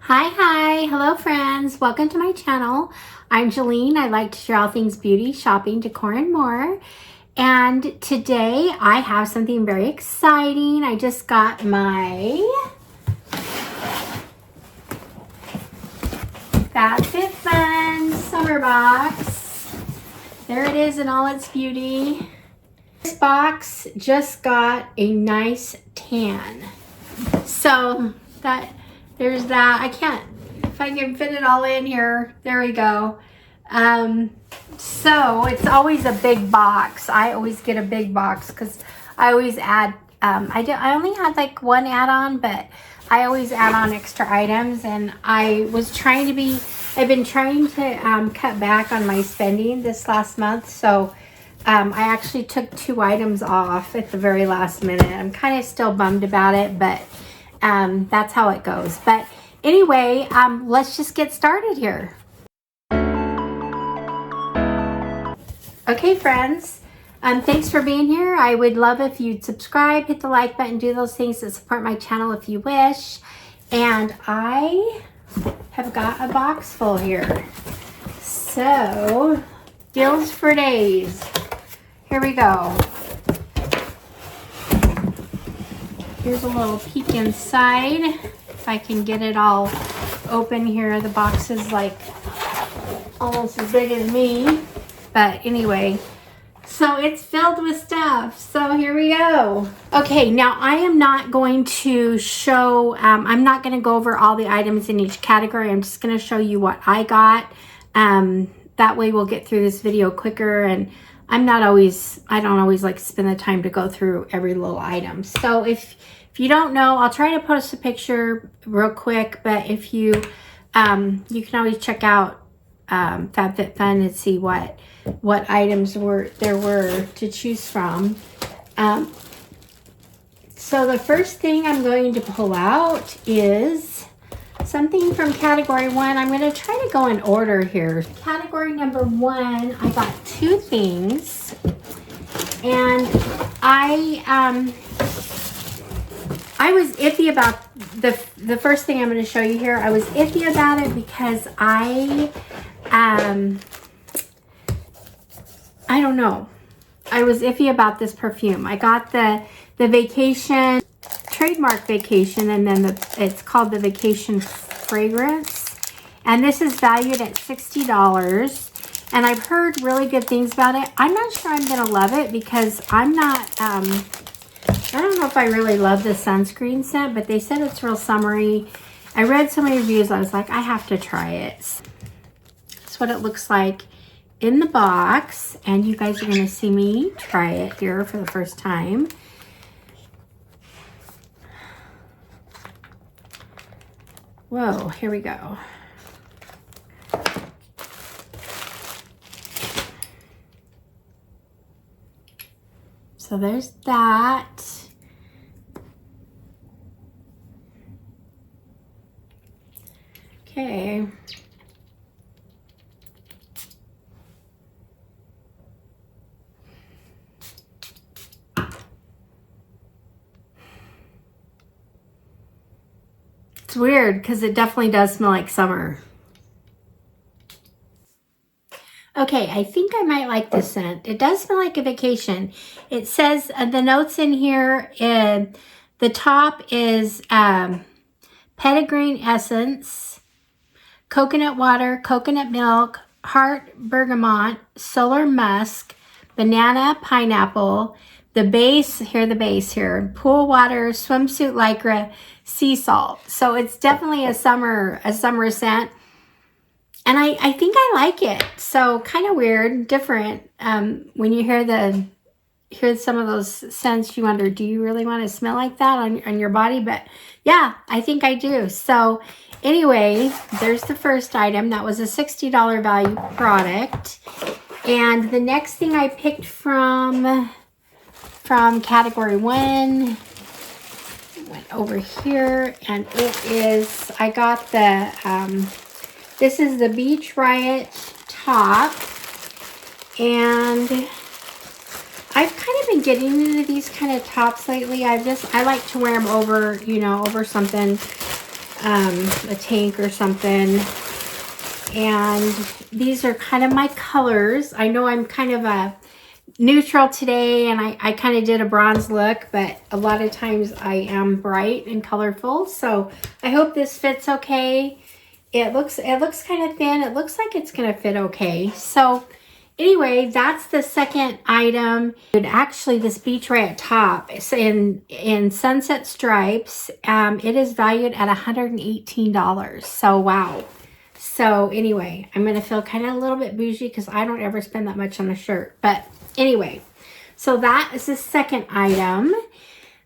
Hi, hello friends, welcome to my channel. I'm Jolene. I like to share all things beauty, shopping, decor, and more. And today I have something very exciting. I just got my Fab Fit Fun summer box. There it is in all its beauty. This box just got a nice tan. So there's that. I can't, if I can fit it all in here, there we go. So it's always a big box. I always get a big box because I always add, I only had like one add-on, but I always add on extra items, and I've been trying to cut back on my spending this last month. So I actually took 2 items off at the very last minute. I'm kind of still bummed about it, but that's how it goes. But anyway, let's just get started here. Okay, friends, thanks for being here. I would love if you'd subscribe, hit the like button, do those things to support my channel if you wish. And I have got a box full here. So, deals for days. Here we go. Here's a little peek inside. If I can get it all open here. The box is like almost as big as me. But anyway, so it's filled with stuff. So here we go. Okay, now I am not going to show, I'm not going to go over all the items in each category. I'm just going to show you what I got. That way we'll get through this video quicker, and I don't always like to spend the time to go through every little item. So if you don't know, I'll try to post a picture real quick, but if you, you can always check out FabFitFun and see what items there were to choose from. So the first thing I'm going to pull out is something from category 1. I'm going to try to go in order here. Category number 1, I got 2 things, and I was iffy about the first thing I'm going to show you here. I was iffy about it because I don't know. I was iffy about this perfume. I got the Vacation, trademark Vacation, and then it's called the Vacation Fragrance. And this is valued at $60. And I've heard really good things about it. I'm not sure I'm going to love it because I'm not, I don't know if I really love the sunscreen scent, but they said it's real summery. I read so many reviews, I was like, I have to try it. That's what it looks like in the box, and you guys are going to see me try it here for the first time. Whoa, here we go. So there's that. Okay. It's weird because it definitely does smell like summer. Okay, I think I might like this scent. It does smell like a vacation. It says the notes in here, the top is petitgrain essence, coconut water, coconut milk, heart bergamot, solar musk, banana pineapple, the base here, pool water, swimsuit lycra, sea salt. So it's definitely a summer scent. And I think I like it. So kind of weird, different. When you hear some of those scents, you wonder, do you really want to smell like that on your body? But yeah, I think I do. So anyway, there's the first item. That was a $60 value product. And the next thing I picked from category 1, went over here, and it is, I got the, this is the Beach Riot top, and I've kind of been getting into these kind of tops lately. I like to wear them over, over something. a tank or something. And these are kind of my colors. I know I'm kind of a neutral today, and I kind of did a bronze look, but a lot of times I am bright and colorful. So I hope this fits okay. It looks kind of thin. It looks like it's gonna fit okay. So anyway, that's the second item. And actually, this beach right at top, it's in Sunset Stripes. It is valued at $118. So wow. So anyway, I'm going to feel kind of a little bit bougie because I don't ever spend that much on a shirt. But anyway, so that is the second item.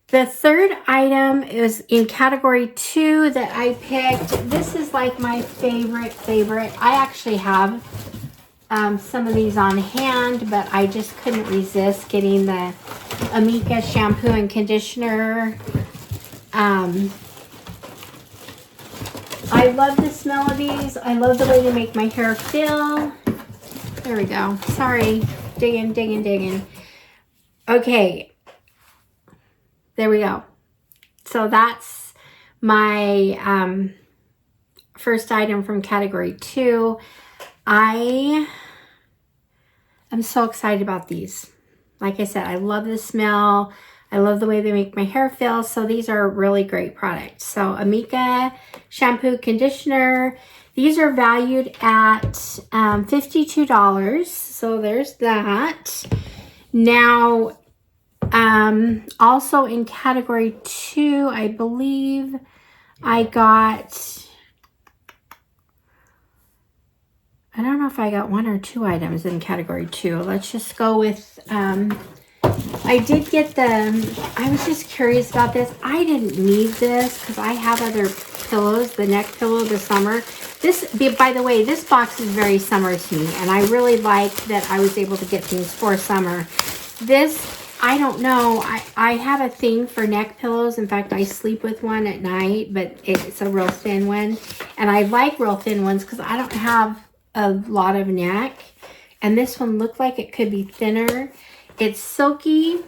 The third item is in category 2 that I picked. This is like my favorite. I actually have some of these on hand, but I just couldn't resist getting the Amika shampoo and conditioner. I love the smell of these. I love the way they make my hair feel. There we go. Sorry. Digging. Okay. There we go. So that's my first item from category 2. I am so excited about these. Like I said, I love the smell. I love the way they make my hair feel. So these are really great products. So Amika shampoo, conditioner. These are valued at $52. So there's that. Now, also in category 2, I believe I got, I don't know if I got 1 or 2 items in category 2. Let's just go with, I did get I was just curious about this. I didn't need this because I have other pillows, the neck pillow this summer. This, by the way, this box is very summer to me, and I really like that I was able to get things for summer. This, I don't know, I have a thing for neck pillows. In fact, I sleep with one at night, but it's a real thin one. And I like real thin ones because I don't have a lot of neck. And this one looked like it could be thinner. It's silky.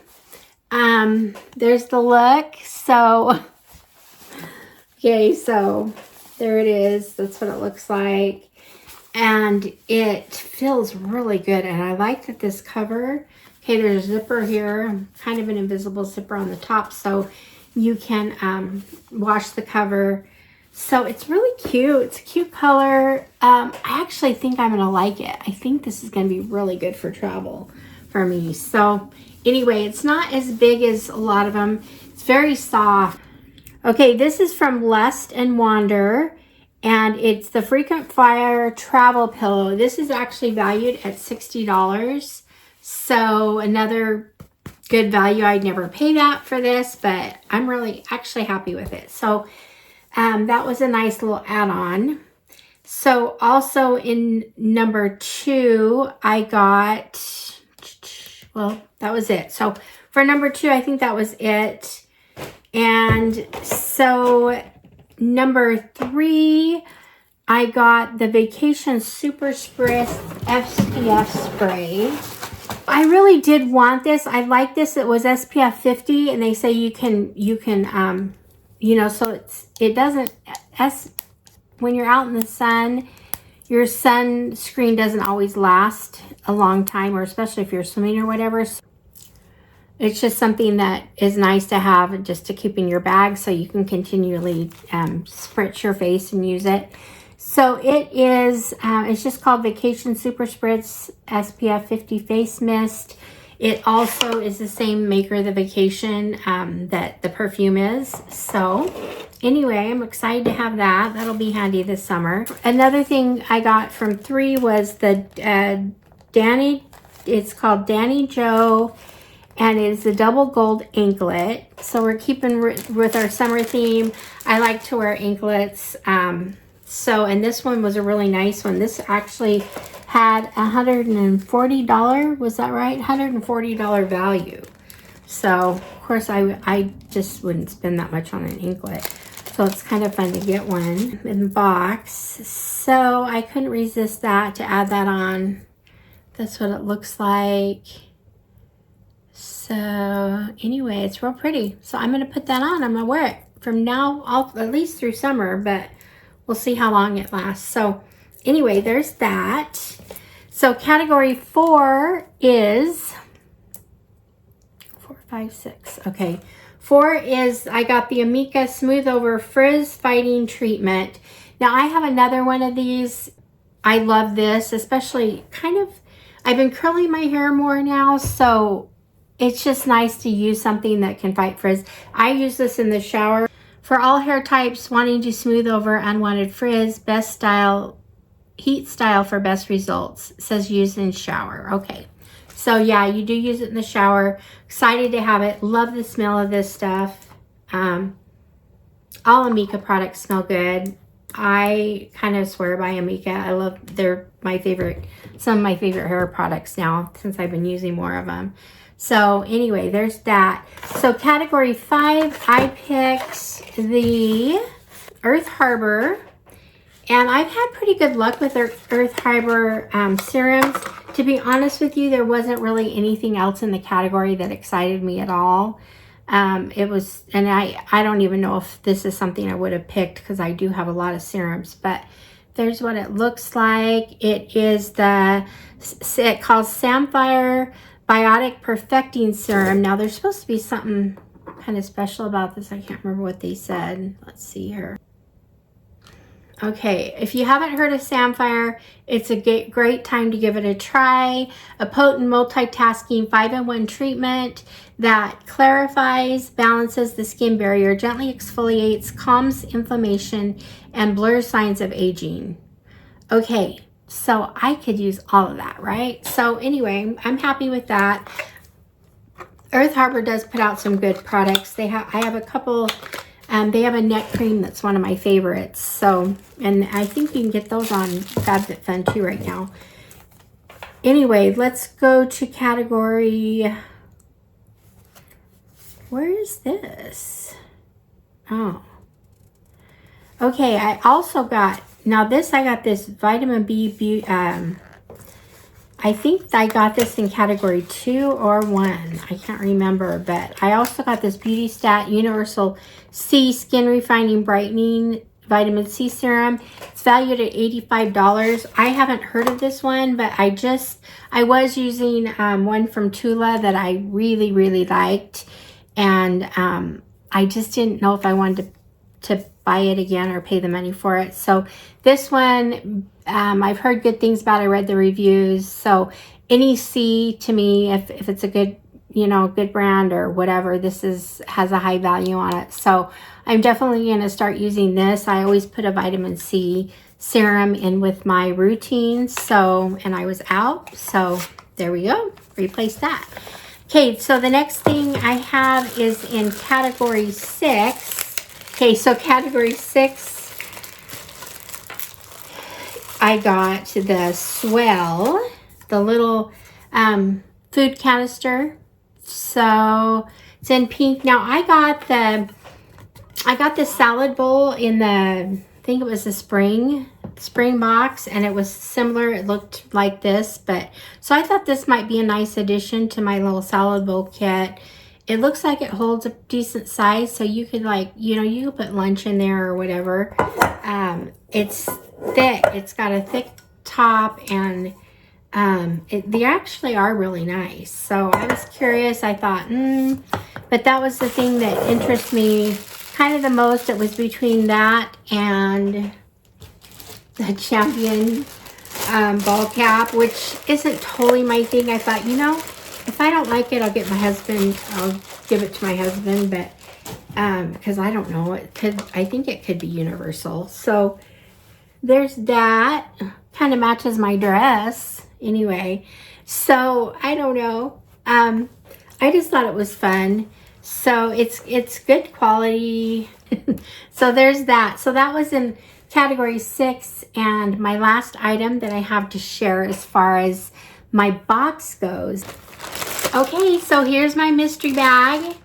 There's the look. So, okay, so there it is. That's what it looks like. And it feels really good. And I like that this cover, okay, there's a zipper here, kind of an invisible zipper on the top, so you can wash the cover. So it's really cute. It's a cute color. I actually think I'm going to like it. I think this is going to be really good for travel for me. So anyway, it's not as big as a lot of them. It's very soft. Okay, this is from Lust and Wander, and it's the Frequent Flyer Travel Pillow. This is actually valued at $60. So another good value. I'd never pay that for this, but I'm really actually happy with it. So that was a nice little add-on. So also in number 2, I got, well, that was it. So for number 2, I think that was it. And so number 3, I got the Vacation Super Spritz SPF spray. I really did want this. I like this. It was SPF 50, and they say you can, you know, so it doesn't, when you're out in the sun, your sunscreen doesn't always last a long time, or especially if you're swimming or whatever. So it's just something that is nice to have just to keep in your bag so you can continually spritz your face and use it. So it is, it's just called Vacation Super Spritz SPF 50 Face Mist. It also is the same maker, the Vacation, that the perfume is. So anyway, I'm excited to have that. That'll be handy this summer. Another thing I got from 3 was the it's called Danny Joe, and it is a double gold anklet. So we're keeping with our summer theme. I like to wear anklets. And this one was a really nice one. This actually had $140, was that right? $140 value. So, of course, I just wouldn't spend that much on an anklet. So it's kind of fun to get one in the box. So I couldn't resist that, to add that on. That's what it looks like. So anyway, it's real pretty. So I'm going to put that on. I'm going to wear it. from now, at least through summer, but we'll see how long it lasts. So anyway, there's that. So category 4 is 4, 5, 6. Okay. 4 is I got the Amika Smooth Over Frizz Fighting Treatment. Now I have another one of these. I love this, especially I've been curling my hair more now, so it's just nice to use something that can fight frizz. I use this in the shower. For all hair types wanting to smooth over unwanted frizz, best style, heat style for best results. It says use in shower. Okay. So yeah, you do use it in the shower. Excited to have it. Love the smell of this stuff. All Amika products smell good. I kind of swear by Amika. I love, they're some of my favorite hair products now since I've been using more of them. So anyway, there's that. So category 5, I picked the Earth Harbor. And I've had pretty good luck with Earth Harbor serums. To be honest with you, there wasn't really anything else in the category that excited me at all. And I don't even know if this is something I would have picked because I do have a lot of serums, but there's what it looks like. It calls Samphire Biotic Perfecting Serum. Now there's supposed to be something kind of special about this. I can't remember what they said. Let's see here. Okay, if you haven't heard of Samphire, it's a great time to give it a try. A potent multitasking 5-in-1 treatment that clarifies, balances the skin barrier, gently exfoliates, calms inflammation, and blurs signs of aging. Okay, so I could use all of that, right? So anyway, I'm happy with that. Earth Harbor does put out some good products. I have a couple. They have a neck cream that's one of my favorites. So, and I think you can get those on FabFitFun too right now. Anyway, let's go to category. Where is this? Oh. Okay, I also got, now this, I got this vitamin B, I think I got this in category 2 or 1. I can't remember, but I also got this Beauty Stat Universal C Skin Refining Brightening Vitamin C Serum. It's valued at $85. I haven't heard of this one, but I was using one from Tula that I really, really liked. And I just didn't know if I wanted to buy it again or pay the money for it. So this one, I've heard good things about. I read the reviews. So any C to me, if it's a good, good brand or whatever, this has a high value on it. So I'm definitely going to start using this. I always put a vitamin C serum in with my routine. So, and I was out. So there we go. Replace that. Okay, so the next thing I have is in category 6. Okay, so category 6, I got the Swell, the little food canister. So it's in pink. Now I got the salad bowl in the, I think it was the spring box, and it was similar. It looked like this, but so I thought this might be a nice addition to my little salad bowl kit. It looks like it holds a decent size, so you could you could put lunch in there or whatever. It's thick. It's got a thick top, and they actually are really nice. So I was curious. I thought, but that was the thing that interests me kind of the most. It was between that and the Champion ball cap, which isn't totally my thing. I thought, if I don't like it, I'll give it to my husband, but because I don't know, I think it could be universal. So there's that. Kind of matches my dress anyway. So I don't know. I just thought it was fun. So it's good quality. So there's that. So that was in category 6, and my last item that I have to share as far as my box goes. Okay, so here's my mystery bag.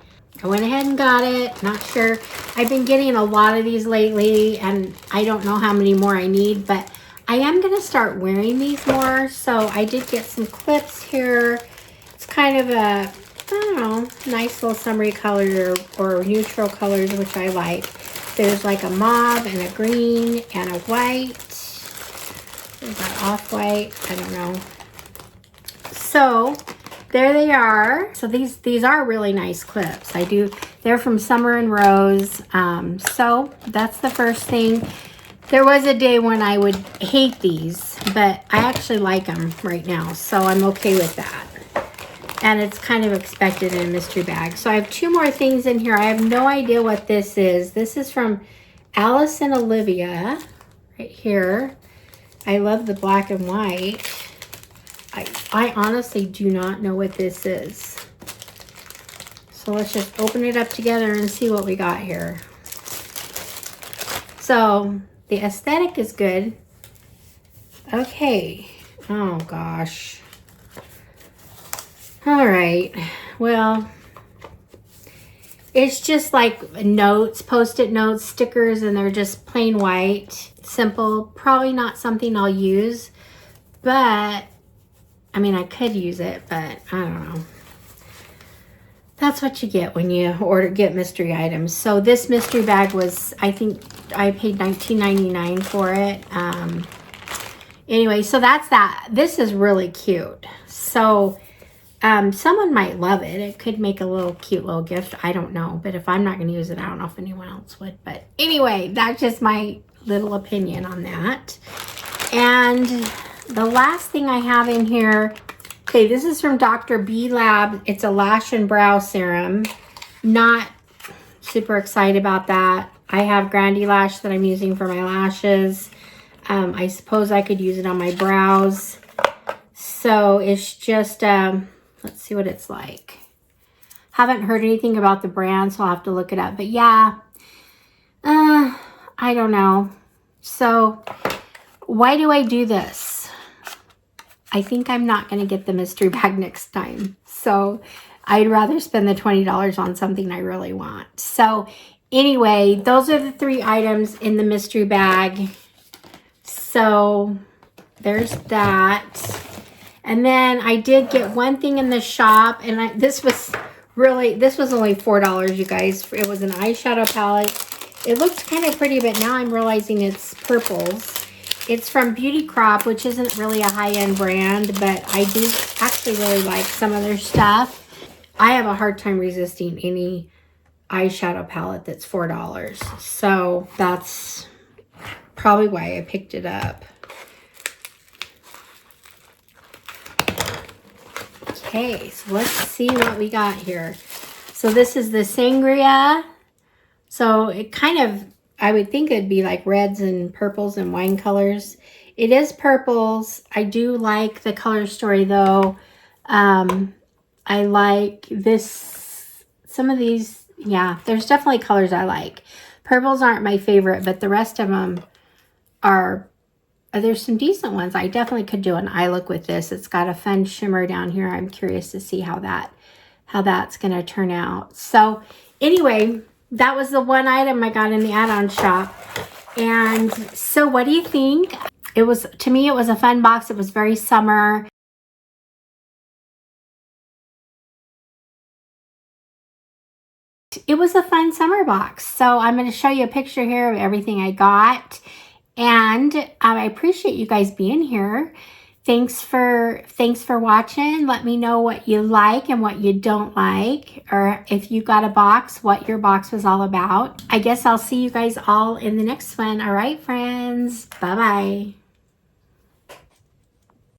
I went ahead and got it. Not sure. I've been getting a lot of these lately, and I don't know how many more I need, but I am going to start wearing these more. So I did get some clips here. It's kind of I don't know, nice little summery color or neutral colors, which I like. There's like a mauve and a green and a white. Is that off-white? I don't know. So there they are. So these are really nice clips. They're from Summer and Rose. So that's the first thing. There was a day when I would hate these, but I actually like them right now. So I'm okay with that. And it's kind of expected in a mystery bag. So I have 2 more things in here. I have no idea what this is. This is from Alice and Olivia right here. I love the black and white. I honestly do not know what this is. So let's just open it up together and see what we got here. So the aesthetic is good. Okay. Oh gosh. All right, well, it's just like notes, post-it notes, stickers, and they're just plain white, simple. Probably not something I'll use, but I mean, I could use it, but I don't know. That's what you get when you get mystery items. So this mystery bag was, I think I paid $19.99 for it. Anyway, so that's that. This is really cute. So someone might love it. It could make a little cute little gift. I don't know. But if I'm not going to use it, I don't know if anyone else would. But anyway, that's just my little opinion on that. And the last thing I have in here, okay, this is from Dr. B Lab. It's a lash and brow serum. Not super excited about that. I have Grandy Lash that I'm using for my lashes. I suppose I could use it on my brows. So it's just... let's see what it's like. Haven't heard anything about the brand, so I'll have to look it up. But yeah, I don't know. So why do I do this? I think I'm not going to get the mystery bag next time. So I'd rather spend the $20 on something I really want. So anyway, those are the 3 items in the mystery bag. So there's that. And then I did get one thing in the shop, and this was only $4, you guys. It was an eyeshadow palette. It looked kind of pretty, but now I'm realizing it's purples. It's from Beauty Crop, which isn't really a high-end brand, but I do actually really like some of their stuff. I have a hard time resisting any eyeshadow palette that's $4. So that's probably why I picked it up. Okay, so let's see what we got here. So this is the Sangria. So it kind of, I would think it'd be like reds and purples and wine colors. It is purples. I do like the color story though. I like this, some of these, yeah, there's definitely colors I like. Purples aren't my favorite, but the rest of them are, there's some decent ones. I definitely could do an eye look with this. It's got a fun shimmer down here. I'm curious to see how that's going to turn out. So anyway, that was the one item I got in the add-on shop. And so what do you think? To me, it was a fun box. It was very summer. It was a fun summer box. So I'm going to show you a picture here of everything I got. And I appreciate you guys being here. Thanks for watching. Let me know what you like and what you don't like, or if you got a box, what your box was all about. I guess I'll see you guys all in the next one. All right, friends. Bye-bye.